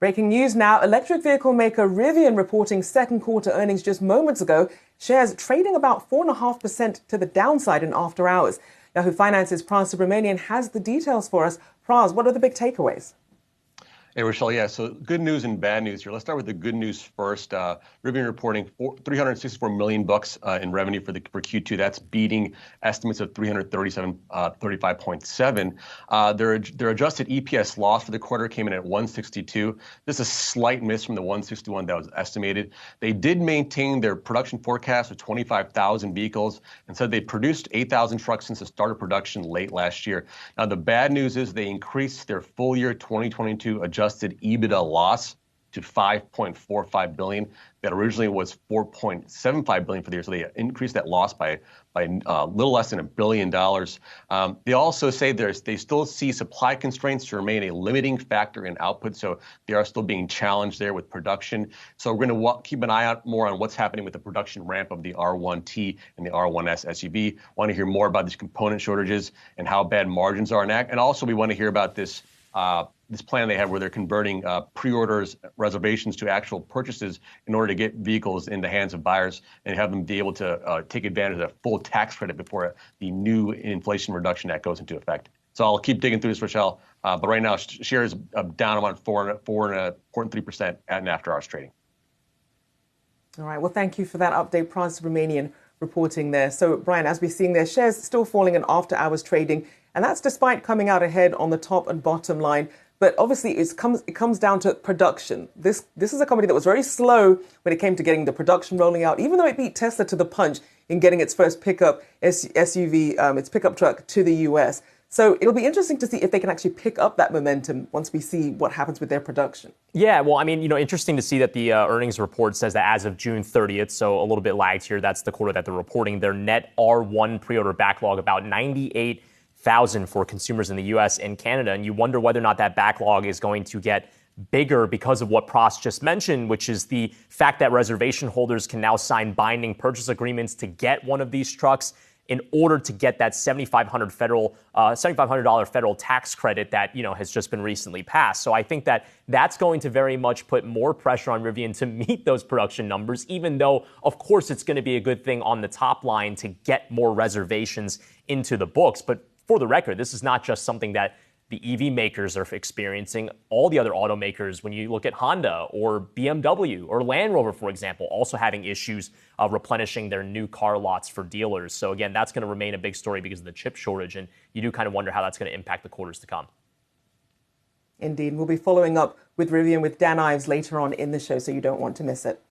Breaking news now, electric vehicle maker Rivian reporting second quarter earnings just moments ago. Shares trading about 4.5% to the downside in after hours. Yahoo Finance's Pras Subramanian has the details for us. Pras, what are the big takeaways? Hey, Rochelle. Yeah, so good news and bad news here. Let's start with the good news first. Rivian reporting $364 million in revenue for Q2. That's beating estimates of 35.7. Their adjusted EPS loss for the quarter came in at 162. This is a slight miss from the 161 that was estimated. They did maintain their production forecast of 25,000 vehicles and said they produced 8,000 trucks since the start of production late last year. Now, the bad news is they increased their full year 2022 adjusted EBITDA loss to $5.45 billion. That originally was $4.75 billion for the year, so they increased that loss by a little less than $1 billion. They also say they still see supply constraints to remain a limiting factor in output, so they are still being challenged there with production. So we're going to keep an eye out more on what's happening with the production ramp of the R1T and the R1S SUV. Want to hear more about these component shortages and how bad margins are in that, and also we want to hear about this plan they have where they're converting pre-orders, reservations to actual purchases in order to get vehicles in the hands of buyers and have them be able to take advantage of the full tax credit before the new Inflation Reduction Act goes into effect. So I'll keep digging through this, Rochelle. But right now, shares down about 4.3% at an after-hours trading. All right. Well, thank you for that update, Pras Subramanian reporting there. So, Brian, as we're seeing their shares still falling in after-hours trading, and that's despite coming out ahead on the top and bottom line. But obviously, it comes down to production. This is a company that was very slow when it came to getting the production rolling out, even though it beat Tesla to the punch in getting its first pickup SUV, its pickup truck to the U.S. So it'll be interesting to see if they can actually pick up that momentum once we see what happens with their production. Yeah, well, I mean, interesting to see that the earnings report says that as of June 30th, so a little bit lagged here, that's the quarter that they're reporting, their net R1 pre-order backlog about 98,000 for consumers in the U.S. and Canada. And you wonder whether or not that backlog is going to get bigger because of what Pras just mentioned, which is the fact that reservation holders can now sign binding purchase agreements to get one of these trucks in order to get that $7,500 federal tax credit that, has just been recently passed. So I think that that's going to very much put more pressure on Rivian to meet those production numbers, even though, of course, it's going to be a good thing on the top line to get more reservations into the books. But for the record, this is not just something that the EV makers are experiencing. All the other automakers, when you look at Honda or BMW or Land Rover, for example, also having issues replenishing their new car lots for dealers. So again, that's going to remain a big story because of the chip shortage, and you do kind of wonder how that's going to impact the quarters to come. Indeed. We'll be following up with Rivian with Dan Ives later on in the show, so you don't want to miss it.